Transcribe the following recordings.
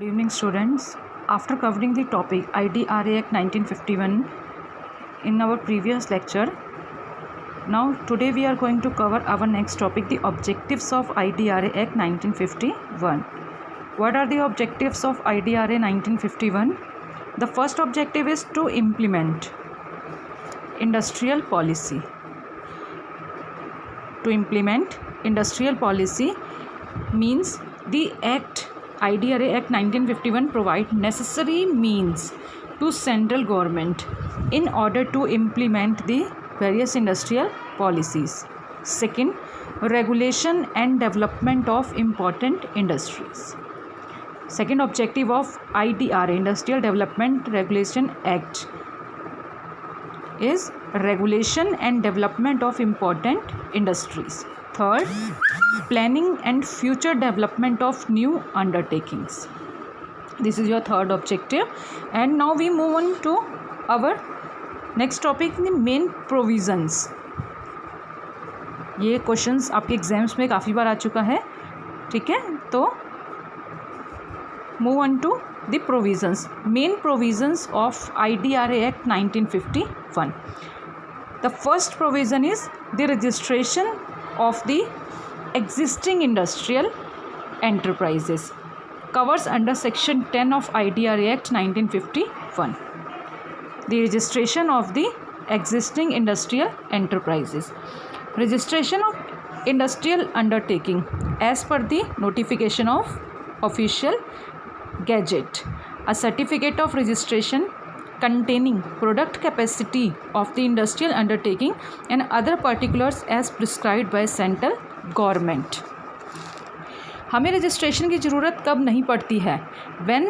Good evening, students. After covering the topic IDRA Act 1951 in our previous lecture, now today we are going to cover our next topic, the objectives of IDRA Act 1951. What are the objectives of IDRA 1951? The first objective is to implement industrial policy. To implement industrial policy means the Act IDRA Act 1951 provide necessary means to central government in order to implement the various industrial policies. Second, regulation and development of important industries. Second objective of IDRA, Industrial Development Regulation Act, is regulation and development of important industries. Third, planning and future development of new undertakings. This is your third objective. And now we move on to our next topic, the main provisions. ये questions आपके exams में काफ़ी बार आ चुका है, ठीक है. तो move on to the provisions. Main provisions of IDRA Act 1951. The first provision is the registration of the existing industrial enterprises, covers under section 10 of IDRA Act 1951. The registration of the existing industrial enterprises. Registration of industrial undertaking as per the notification of official gazette. A certificate of registration containing product capacity of the industrial undertaking and other particulars as prescribed by central government. हमें registration की ज़रूरत कब नहीं पड़ती है? When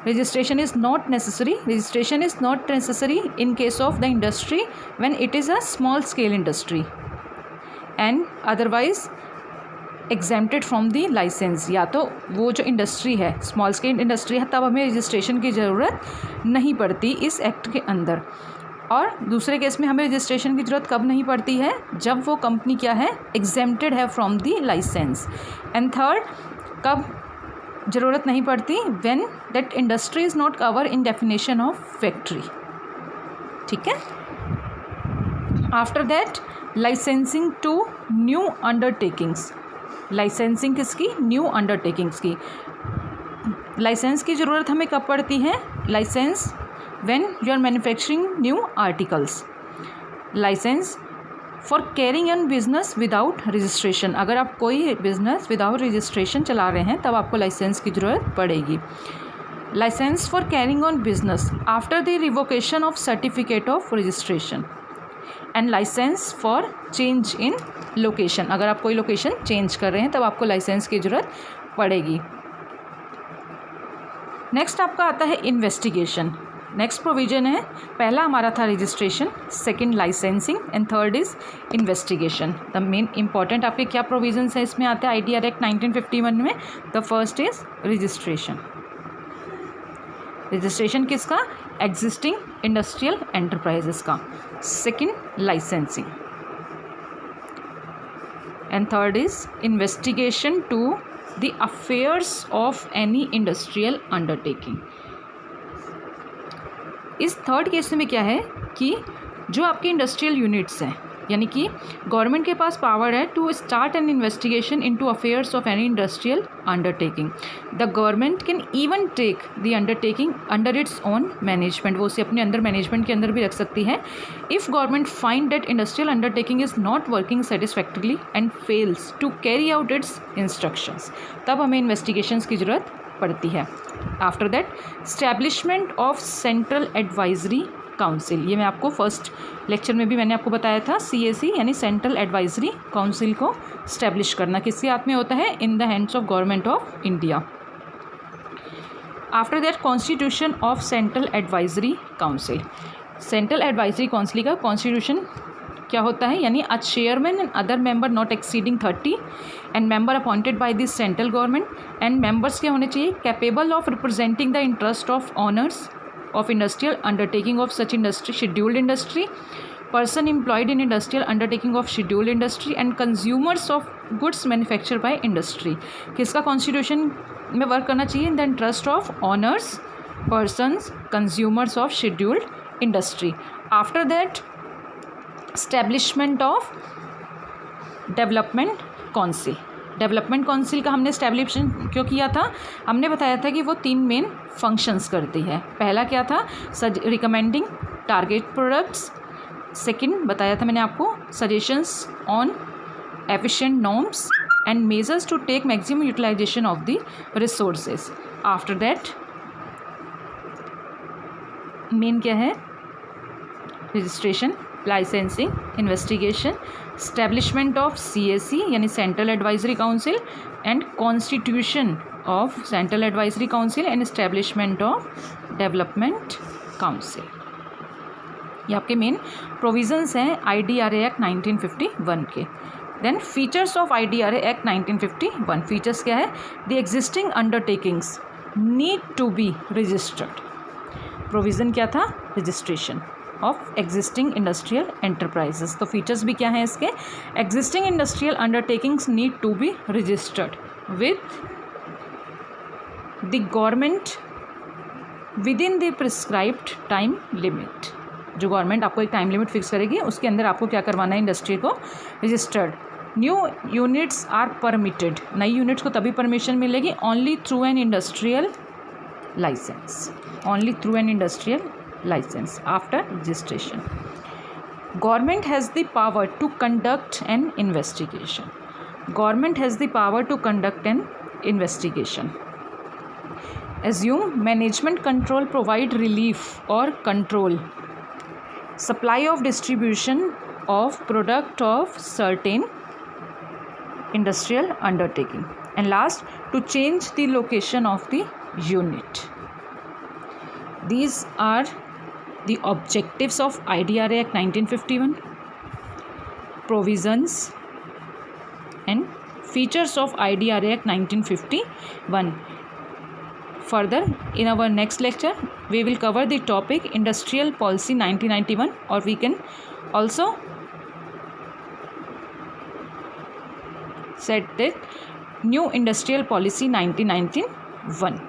registration is not necessary. Registration is not necessary in case of the industry when it is a small scale industry and otherwise exempted from the licence. या तो वो जो इंडस्ट्री है स्मॉल स्केल इंडस्ट्री है तब हमें registration की ज़रूरत नहीं पड़ती इस एक्ट के अंदर. और दूसरे केस में हमें रजिस्ट्रेशन की ज़रूरत कब नहीं पड़ती है? जब वो कंपनी क्या है, एग्जेम्प्टेड है from the licence. And third, कब ज़रूरत नहीं पड़ती? When that industry is not cover in definition of factory. ठीक है. After that licensing to new undertakings. Licensing किसकी? न्यू अंडरटेकिंग्स की. लाइसेंस की ज़रूरत हमें कब पड़ती है? Licence when you are manufacturing new articles. Licence for carrying on business without registration. अगर आप कोई बिजनेस विदाउट रजिस्ट्रेशन चला रहे हैं तब आपको लाइसेंस की ज़रूरत पड़ेगी. Licence for carrying on business after the revocation of certificate of registration and licence for change in location. अगर आप कोई लोकेशन चेंज कर रहे हैं तब आपको लाइसेंस की ज़रूरत पड़ेगी. नेक्स्ट आपका आता है इन्वेस्टिगेशन. नेक्स्ट प्रोविजन है, पहला हमारा था registration, second licensing and third is investigation. The main important आपके क्या प्रोविजंस है इसमें आते हैं IDRA Act 1951 में? The first is registration. Registration किसका? एग्जिस्टिंग इंडस्ट्रियल एंटरप्राइजेस का. Second licensing and third is investigation to the affairs of any industrial undertaking. इस थर्ड केस में क्या है कि जो आपके इंडस्ट्रियल यूनिट्स हैं, यानी कि गवर्नमेंट के पास पावर है to start an investigation into affairs of any industrial undertaking. The government can even take the undertaking under its own management. वो उसे अपने अंदर मैनेजमेंट के अंदर भी रख सकती है. If government find that industrial undertaking is not working satisfactorily and fails to carry out its instructions, तब हमें इन्वेस्टिगेशंस की ज़रूरत पड़ती है. After that establishment of central advisory council. ये मैं आपको फर्स्ट लेक्चर में भी मैंने आपको बताया था. CAC यानी सेंट्रल एडवाइजरी काउंसिल को स्टैब्लिश करना किसके हाथ में होता है? In the hands of government of India. After that constitution of central advisory council. Central advisory council का कॉन्स्टिट्यूशन क्या होता है? यानी a chairman and other member not exceeding 30 and member appointed by this central government. And members क्या होने चाहिए? Capable of representing the interest of honours of industrial undertaking of such industry, scheduled industry, person employed in industrial undertaking of scheduled industry and consumers of goods manufactured by industry. किसका constitution में work करना चाहिए? In the interest of honours, persons, consumers of scheduled industry. After that, establishment of development council. Development council का हमने एस्टेब्लिशन क्यों किया था? हमने बताया था कि वो 3 मेन फंक्शंस करती है. पहला क्या था? Recommending target products. सेकंड बताया था मैंने आपको, suggestions on efficient norms and measures to take maximum utilization of the resources. After that main क्या है? Registration, licensing, investigation, establishment of CAC यानी central advisory council and constitution of central advisory council and establishment of development council. ये आपके main provisions हैं IDRA act 1951 के. Then features of IDRA act 1951. Features क्या है? The existing undertakings need to be registered. Provision क्या था? Registration of existing industrial enterprises. तो features भी क्या हैं इसके? Existing industrial undertakings need to be registered with the government within the prescribed time limit. जो गवर्नमेंट आपको एक टाइम लिमिट फिक्स करेगी उसके अंदर आपको क्या करवाना है? इंडस्ट्री को registered. New units are permitted. नई यूनिट्स को तभी परमिशन मिलेगी only through an industrial licence. Only through an industrial license after registration. Government has the power to conduct an investigation. Government has the power to conduct an investigation. Assume management control, provide relief or control supply of distribution of product of certain industrial undertaking. And last, to change the location of the unit. These are the objectives of IDRA Act 1951, provisions and features of IDRA Act 1951. Further, in our next lecture, we will cover the topic Industrial Policy 1991, or we can also set it New Industrial Policy 1991.